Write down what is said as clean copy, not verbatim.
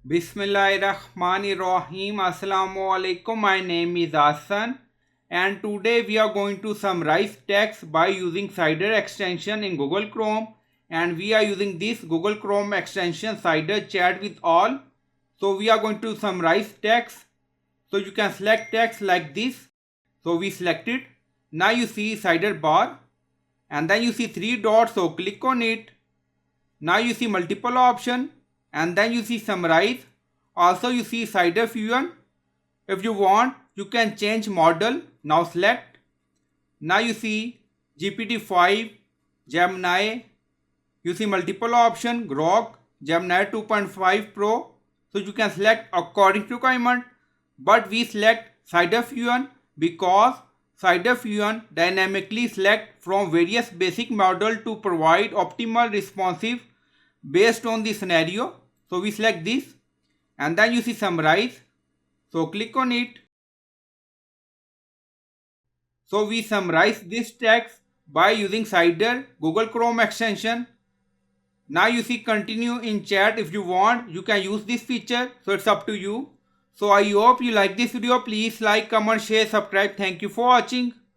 Bismillahirrahmanirrahim. Assalamu alaikum. My name is Hassan and today we are going to summarize text by using Cider extension in Google Chrome, and we are using this Google Chrome extension Cider Chat with All. So we are going to summarize text. So you can select text like this. So we select it. Now you see Cider bar and then you see three dots, so click on it. Now you see multiple option and then you see summarize. Also you see Cider Fusion. If you want you can change model. Now select. Now you see GPT-5, Gemini. You see multiple option Grok, Gemini 2.5 Pro. So you can select according to requirement. But we select Cider Fusion because Cider Fusion dynamically select from various basic model to provide optimal responsive based on the scenario. So we select this and then you see summarize. So click on it. So we summarize this text by using Cider Google Chrome extension. Now you see continue in chat. If you want you can use this feature, so it's up to you. So I hope you like this video. Please like, comment, share, subscribe. Thank you for watching.